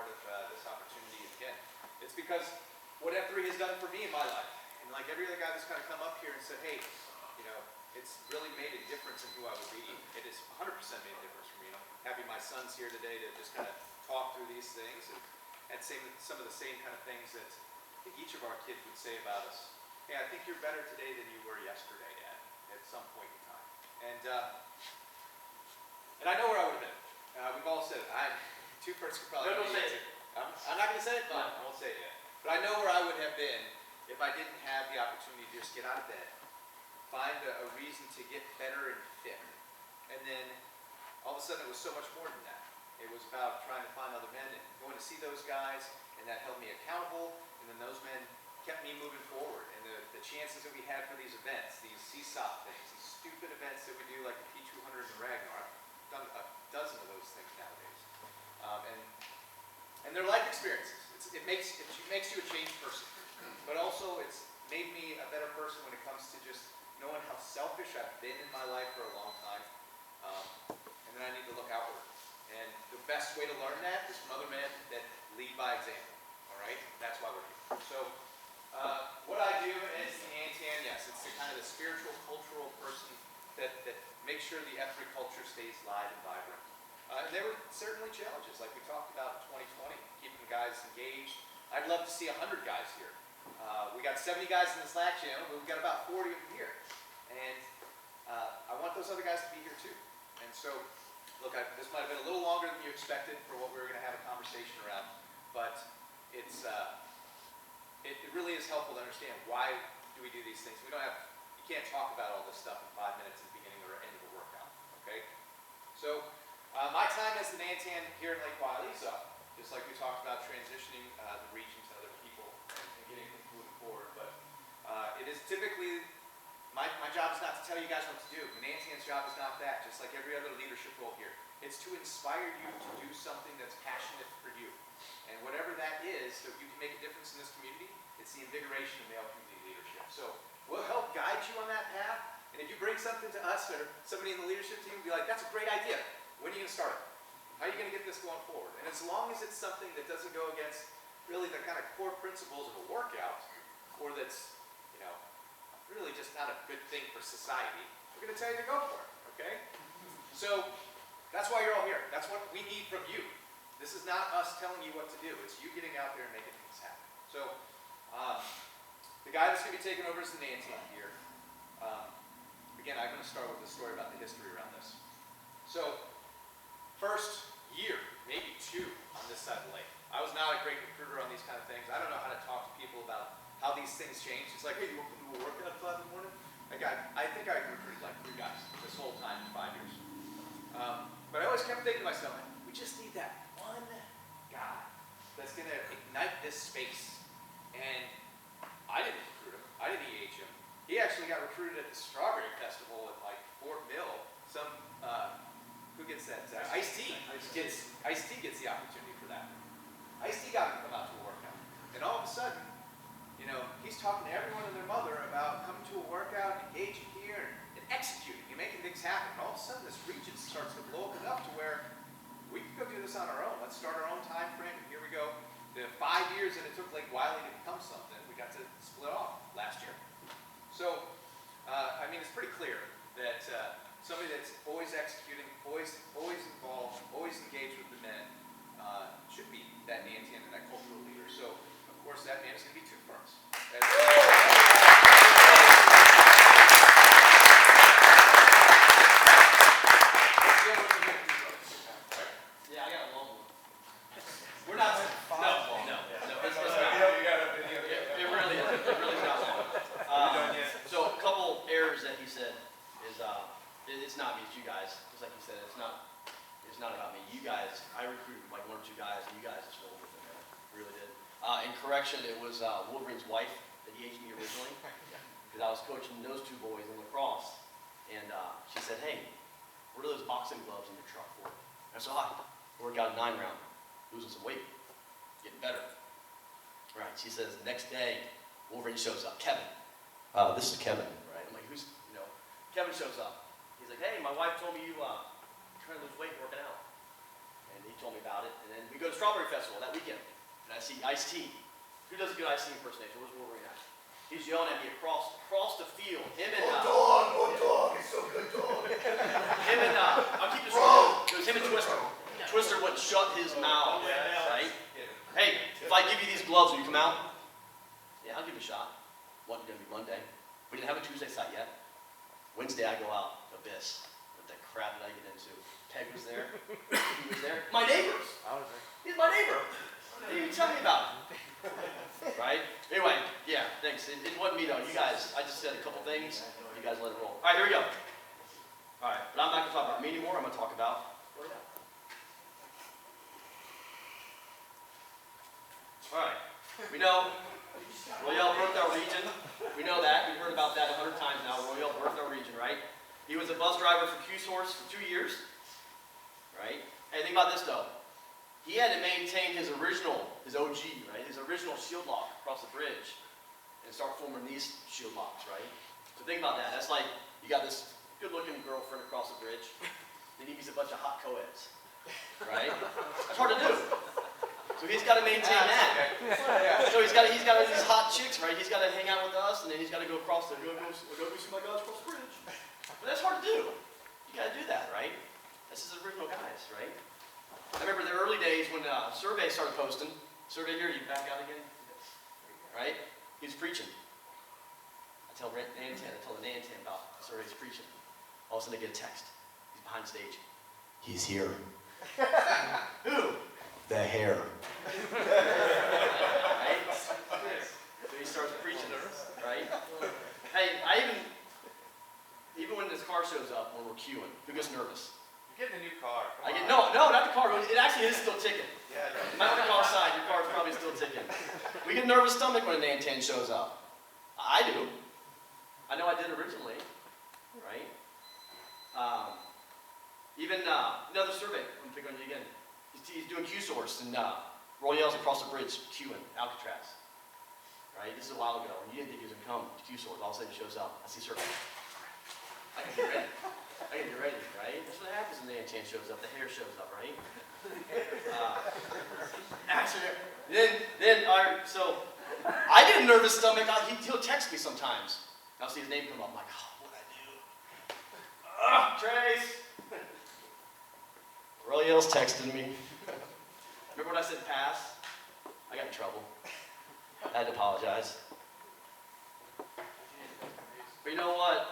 part of this opportunity again. It's because what F3 has done for me in my life, and like every other guy that's kind of come up here and said, hey, you know, it's really made a difference in who I would be. It has 100% made a difference for me. And I'm happy my son's here today to just kind of talk through these things and say some of the same kind of things that I think each of our kids would say about us. Hey, I think you're better today than you were yesterday, Dad, at some point in time. And I know where I would have been. We've all said it. Two-person could probably. No, don't say it. I'm not going to say it, but I won't say it yet. But I know where I would have been if I didn't have the opportunity to just get out of bed, find a reason to get better and fit. And then all of a sudden it was so much more than that. It was about trying to find other men and going to see those guys, and that held me accountable, and then those men kept me moving forward. And the chances that we had for these events, these CSOP things, these stupid events that we do like the P200 and Ragnar, I've done a dozen of those things nowadays. And they're life experiences. It makes you a changed person. But also it's made me a better person when it comes to just knowing how selfish I've been in my life for a long time. And then I need to look outward. And the best way to learn that is from other men that lead by example. All right? That's why we're here. So what I do is the Nan'Tan, yes, it's the kind of the spiritual, cultural person that makes sure the F3 culture stays live and vibrant. There were certainly challenges, like we talked about in 2020, keeping guys engaged. I'd love to see 100 guys here. We got 70 guys in the Slack channel, but we've got about 40 of them here. And I want those other guys to be here too. And so, look, this might have been a little longer than you expected for what we were going to have a conversation around, but it really is helpful to understand why do we do these things. You can't talk about all this stuff in 5 minutes at the beginning or end of a workout, okay? So, my time as the Nan'Tan here in Lake Wiley is up, just like we talked about transitioning the region to other people and getting things moving forward. But it is typically, my job is not to tell you guys what to do. The Nan'Tan's job is not that, just like every other leadership role here. It's to inspire you to do something that's passionate for you. And whatever that is, so you can make a difference in this community, it's the invigoration of male community leadership. So we'll help guide you on that path. And if you bring something to us or somebody in the leadership team, be like, that's a great idea. When are you going to start it? How are you going to get this going forward? And as long as it's something that doesn't go against really the kind of core principles of a workout, or that's, you know, really just not a good thing for society, we're going to tell you to go for it, okay? So that's why you're all here. That's what we need from you. This is not us telling you what to do. It's you getting out there and making things happen. So the guy that's going to be taking over is the Nan'Tan here. Again, I'm going to start with a story about the history around this. So first year, maybe 2 on this side of the lake. I was not a great recruiter on these kind of things. I don't know how to talk to people about how these things change. It's like, hey, you want to do a workout at 5 in the morning? I think I recruited like 3 guys this whole time in 5 years. But I always kept thinking to myself, we just need that one guy that's going to ignite this space. And I didn't recruit him. I didn't EH him. He actually got recruited at the Strawberry Festival at like Fort Mill. Who gets that? Ice-T. Ice-T gets the opportunity for that. Ice-T got him to come out to a workout. And all of a sudden, you know, he's talking to everyone and their mother about coming to a workout, engaging here, and executing. You're making things happen. And all of a sudden, this region starts to blow up enough to where we can go do this on our own. Let's start our own time frame, and here we go. The 5 years that it took Lake Wiley to become something, we got to split off last year. So, I mean, it's pretty clear that somebody that's always executing, always involved, always engaged with the men, should be that Nan'Tan and that cultural leader. So, of course, that man is going to be 2 firms. Yeah, I got a long one. We're not No. It's not. It really is. It really is not long. So a couple errors that he said is it's not me, it's you guys. Just like he said, it's not about me. You guys, I recruited like 1 or 2 guys, and you guys just rolled with them, man. Really did. In correction, it was Wolverine's wife that EH'd me originally, because I was coaching those 2 boys in lacrosse, and she said, hey, what are those boxing gloves in your truck for? I said, we got a 9-round, losing some weight, getting better. Right, she says, next day, Wolverine shows up, Kevin. This is Kevin, right? I'm like, who's, Kevin shows up. He's like, hey, my wife told me you trying to lose weight working out. And he told me about it. And then we go to Strawberry Festival that weekend. see Ice-T. Who does a good Ice-T impersonation? Where's Wolverine at? He's yelling at me across the field. Him and dog, it's so good, dog. him and I'll keep this real. It was him and Twister. Twister wouldn't shut his mouth, right? Hey, if I give you these gloves, will you come out? Yeah, I'll give it a shot. Wasn't gonna be Monday. We didn't have a Tuesday site yet. Wednesday I go out, Abyss. With the crap that I get into. Peg was there. He was there. My neighbors. He's my neighbor. What did you tell me about? Right? Anyway, yeah, thanks. It wasn't me though. You guys, I just said a couple things. You guys let it roll. All right, here we go. All right, but I'm not going to talk about me anymore. I'm going to talk about Royale. All right, we know Royale birthed our region. We know that. We've heard about that 100 times now. Royale birthed our region, right? He was a bus driver for Q-Source for 2 years, right? Hey, think about this though. He had to maintain his OG, right? His original shield lock across the bridge and start forming these shield locks, right? So think about that. That's like you got this good-looking girlfriend across the bridge, then he meets a bunch of hot co-eds, right? That's hard to do. So he's got to maintain that. So he's got these hot chicks, right? He's got to hang out with us, and then he's got to go across the go see my guys across the bridge. But that's hard to do. You got to do that, right? This is original guys, right? I remember the early days when Survey started posting. Survey here, you back out again? Right? He was preaching. I tell the Nan'Tan about Survey's preaching. All of a sudden I get a text. He's behind stage. He's here. Who? The hair. Right? So he starts preaching, right? Hey, even when this car shows up, when we're queuing, who gets nervous? You're getting a new car. No, not the car. It actually is still ticking. Yeah. You might want to call aside. Your car's probably still ticking. We get a nervous stomach when a Nan'Tan shows up. I do. I know I did originally, right? Even another survey. I'm going to pick on you again. He's doing Q-Source and Royale's across the bridge queuing Alcatraz. Right? This is a while ago. And you didn't think he was going to come to Q-Source. All of a sudden he shows up. I see survey. I can get ready. Right? That's what happens when the Nan'Tan shows up. The hair shows up, right? So I get a nervous stomach. He'll text me sometimes. I'll see his name come up. I'm like, oh, what'd I do? Trace! Royale's texting me. Remember when I said pass? I got in trouble. I had to apologize. But you know what?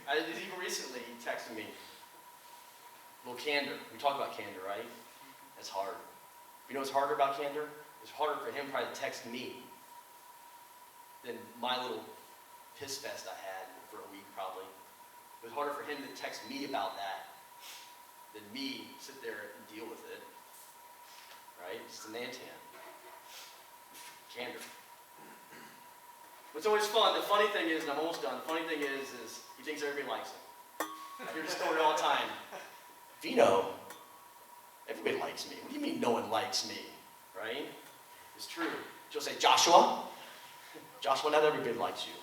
Even recently, he texted me. A little candor. We talk about candor, right? That's hard. You know what's harder about candor? It's harder for him probably to text me than my little piss fest I had for a week, probably. It was harder for him to text me about that than me sit there and deal with it. Right? It's the Nan'Tan. Candor. What's always fun, the funny thing is, and I'm almost done, the funny thing is he thinks everybody likes him. I hear the story all the time. Vino, everybody likes me. What do you mean no one likes me? Right? It's true. She'll say, Joshua, not everybody likes you.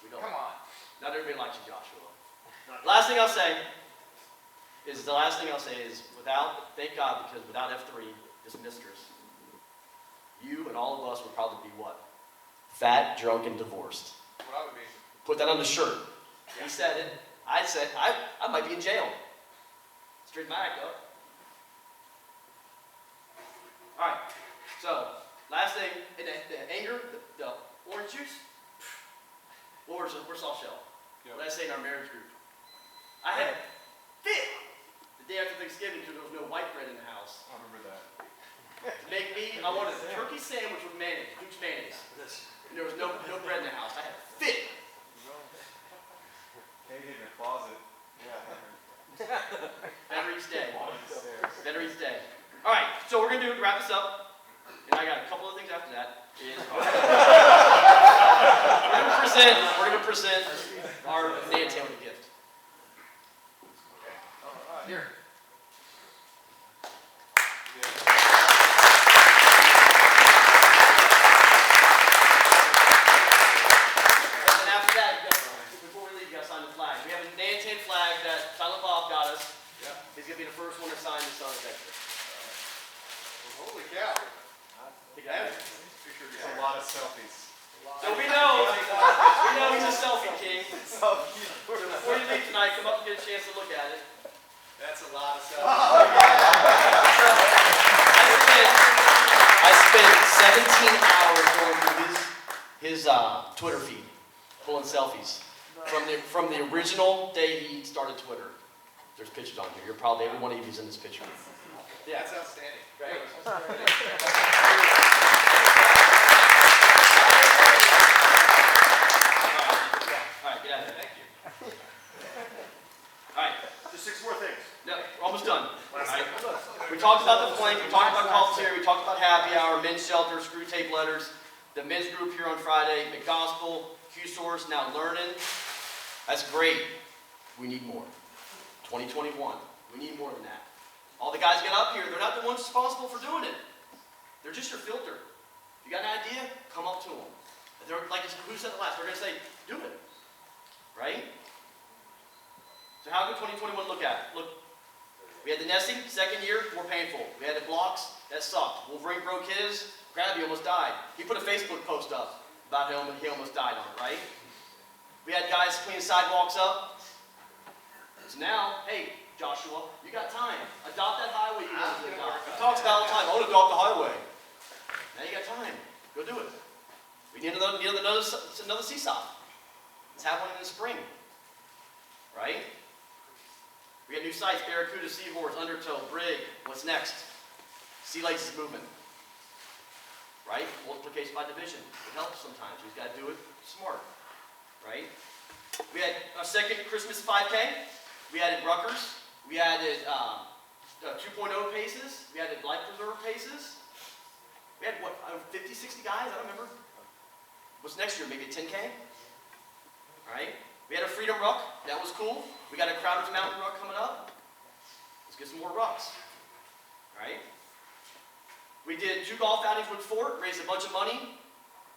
We don't. Come on. Not everybody likes you, Joshua. Last thing I'll say is, thank God, because without F3, this mistress, you and all of us would probably be what? Fat, drunk, and divorced. What I would be. Put that on the shirt. He said it. I said, I might be in jail. Straight my act up. All right. So, last thing, the anger, the orange juice. We're soft shell. Yep. What did I say in our marriage group? I had a fit the day after Thanksgiving because there was no white bread in the house. I remember that. I wanted a turkey sandwich with mayonnaise, huge mayonnaise. And there was no bread in the house. I had a fit. Hang in your closet. Veterans Day. Veterans Day. All right, so we're going to wrap this up. And I got a couple of things after that. We're going to present our Nan'Tan with a gift. Here. He's going to be the first one to sign this on his exit. Holy cow. pictures. It's a lot of selfies. So we know he's a selfie king. So before you leave tonight, come up and get a chance to look at it. That's a lot of selfies. I spent 17 hours going through his Twitter feed, pulling selfies from the original day he started Twitter. There's pictures on here. You're probably every one of you is in this picture. Yeah, that's outstanding. Great. All right, get out of here. Thank you. All right, Just 6 more things. no, we're almost done. All right. We talked about the flank, we talked about cafeteria, we talked about happy hour, men's shelter, screw tape letters, the men's group here on Friday, McGospel, Q-Source, now learning. That's great. We need more. 2021, we need more than that. All the guys get up here, they're not the ones responsible for doing it. They're just your filter. If you got an idea, come up to them. They're like, who said it last? They're going to say, do it. Right? So how could 2021 look at? Look, we had the nesting, second year, more painful. We had the blocks, that sucked. Wolverine broke his, Grabby almost died. He put a Facebook post up about him and he almost died on it, right? We had guys cleaning sidewalks up. So now, hey, Joshua, you got time. Adopt that highway you want to adopt. He talks about all the time, I want to adopt the highway. Now you got time. Go do it. We need another seesaw. Let's have one in the spring. Right? We got new sites, Barracuda, Seahorse, Undertow, Brig. What's next? Sea Lights is moving. Right? Multiplication by division. It helps sometimes. We've got to do it smart. Right? We had our second Christmas 5K. We added Rutgers. We added 2.0 paces. We added life preserver paces. We had, what, 50, 60 guys? I don't remember. What's next year? Maybe a 10K? All right? We had a Freedom Ruck. That was cool. We got a Crowder's Mountain Ruck coming up. Let's get some more rucks. All right? We did 2 golf outings with Fort, raised a bunch of money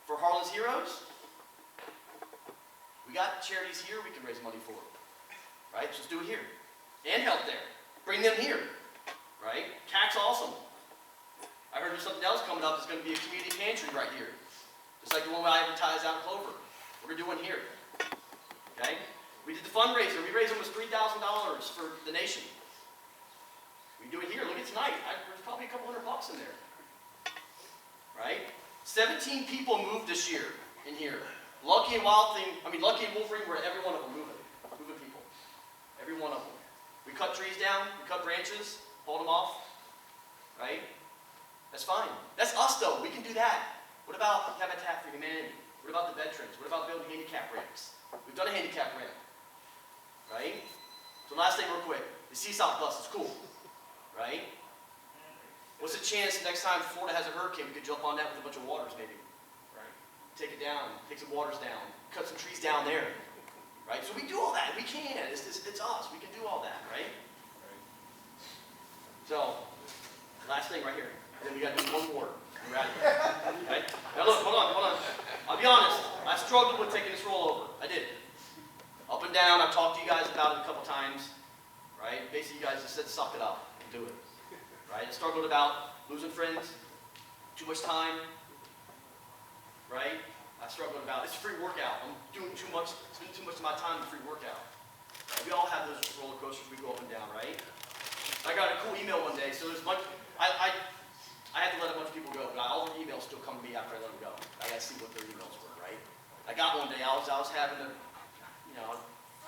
for Harlan's Heroes. We got charities here we can raise money for. Right? So let's do it here. And help there. Bring them here. Right? CAC's awesome. I heard there's something else coming up. There's going to be a community pantry right here. Just like the one I advertised out in Clover. We're going to do one here. Okay? We did the fundraiser. We raised almost $3,000 for the nation. We do it here. Look at tonight. There's probably a couple $100 in there. Right? 17 people moved this year in here. Lucky and Lucky and Wolverine were every one of them moving people. Every one of them. We cut trees down. We cut branches. Hold them off. Right? That's fine. That's us though. We can do that. What about Habitat for Humanity? What about the veterans? What about building handicap ramps? We've done a handicap ramp. Right? So last thing real quick. The seesaw bus is cool. Right? What's the chance next time Florida has a hurricane, we could jump on that with a bunch of waters maybe? Right? Take it down. Take some waters down. Cut some trees down there. Right? So we do all that. We can. It's us. We can do all that. Right? So, last thing right here. And then we got to do one more. We're out of here. Right? Now look, hold on. I'll be honest. I struggled with taking this role over. I did. Up and down. I've talked to you guys about it a couple times. Right? Basically, you guys just said, suck it up and do it. Right? I struggled about losing friends, too much time. Right? I struggled about, it's a free workout. I'm doing too much, spending too much of my time in free workout. Right? We all have those roller coasters we go up and down, right? I got a cool email one day, so there's much, I had to let a bunch of people go, but all the emails still come to me after I let them go. I got to see what their emails were, right? I got one day, I was having a,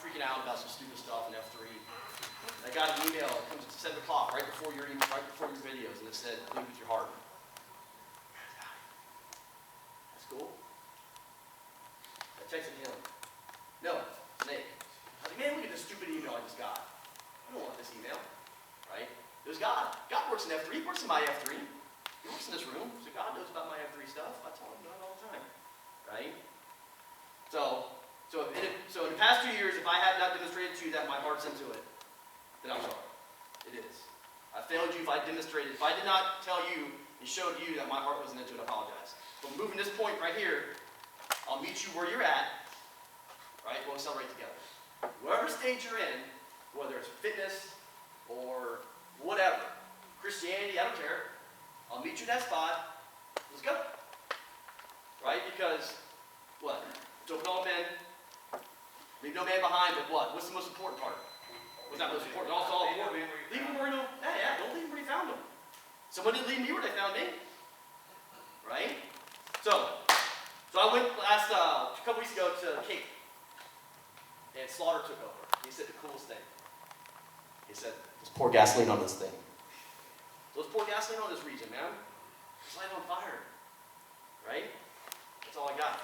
freaking out about some stupid stuff in F3. I got an email, it comes at 7 o'clock, right before your videos, and it said, lead with your heart. That's cool. I texted him. No, Snake. I was like, man, look at this stupid email I just got. I don't want this email. Right? It was God. God works in F3. He works in my F3. He works in this room. So God knows about my F3 stuff. I tell him about it all the time. Right? So in the past 2 years, if I have not demonstrated to you that my heart's into it, then I'm sorry. It is. I failed you if I demonstrated. If I did not tell you and showed you that my heart wasn't into it, I apologize. But moving this point right here, I'll meet you where you're at. Right? We'll accelerate together. Whatever stage you're in, whether it's fitness or whatever, Christianity, I don't care. I'll meet you at that spot. Let's go. because, what? To open all men, leave no man behind, but what? What's the most important part? What's that most important? Also all important. Leave him where don't leave him where you found him. Someone didn't leave me where they found me. Right? So I went last, a couple weeks ago to Cape. And Slaughter took over. He said the coolest thing. He said, let's pour gasoline on this thing. So let's pour gasoline on this region, man. Let's light it on fire. Right? That's all I got.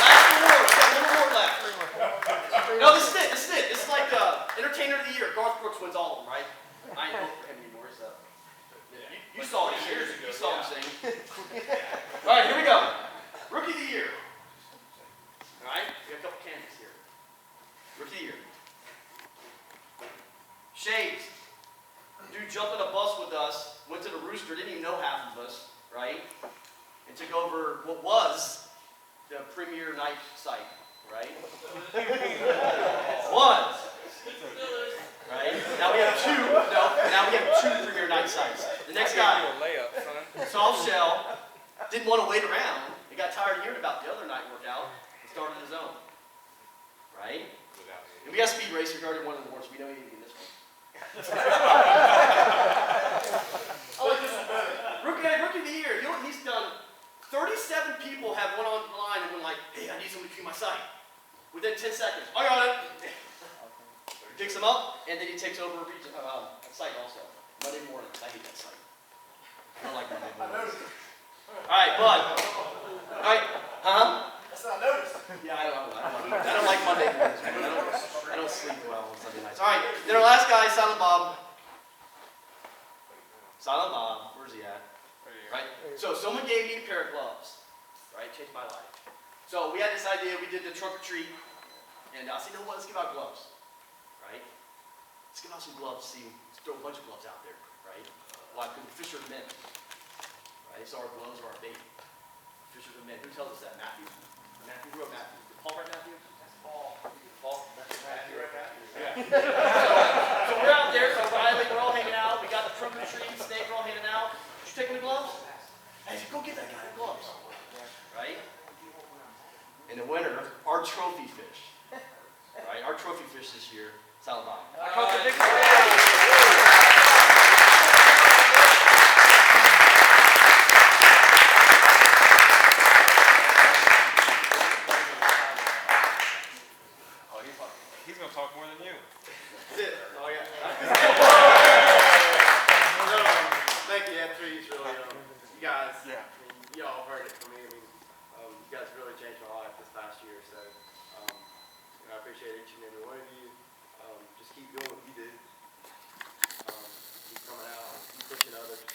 Last award. We got one award left. No, this is it. This is like Entertainer of the Year. Garth Brooks wins all of them, right? I ain't voting for him anymore, so. You saw him years ago. You saw him sing. All right, here we go. Rookie of the Year. All right, we got a couple candidates here. Rookie of the Year. Shades. Dude jumped on a bus with us, went to the Rooster, didn't even know half of us, right? And took over what was the premier night site, right? Was. Right? Now we have two premier night sites. The next guy, soft shell, didn't want to wait around. He got tired of hearing about the other night workout and started his own. Right? And we got speed racer, he already won the awards. We know he didn't get this one. I like this one better. Rookie of the Year. You know what he's done? 37 people have went online and been like, hey, I need someone to clean my site. Within 10 seconds. I got it. Picks them up, and then he takes over a site also. Monday mornings. I hate that site. I don't like Monday mornings. All right, bud. All right. Huh? That's not noticed. Yeah, I don't like Monday mornings, man. I don't sleep well on Sunday nights. All right, then our last guy, Silent Bob. Silent Bob, where's he at? Right? So someone gave me a pair of gloves. Right? Changed my life. So we had this idea, we did the trunk or treat, and I said, you know what, let's give out gloves. Right? Let's give out some gloves, let's throw a bunch of gloves out there, right? Why? Because the fish are men. Right? So our gloves are our bait. Fish are the men. Who tells us that? Matthew. Who wrote Matthew? Did Paul write Matthew? That's Paul. That's Matthew wrote Matthew. Yeah. So we're out there, so Riley, we're all hanging out. We got the trunk or treat, Snake, we're all hanging out. Did you take any gloves? Hey, go get that guy the gloves. Right? In the winter, our trophy fish. Right? Our trophy fish this year, Silent Bob. He's going to talk more than you. That's it. Oh, yeah. Thank you, F3's really, you guys, y'all heard it from me. I mean, you guys really changed my life this past year, so I appreciate each and every one of you.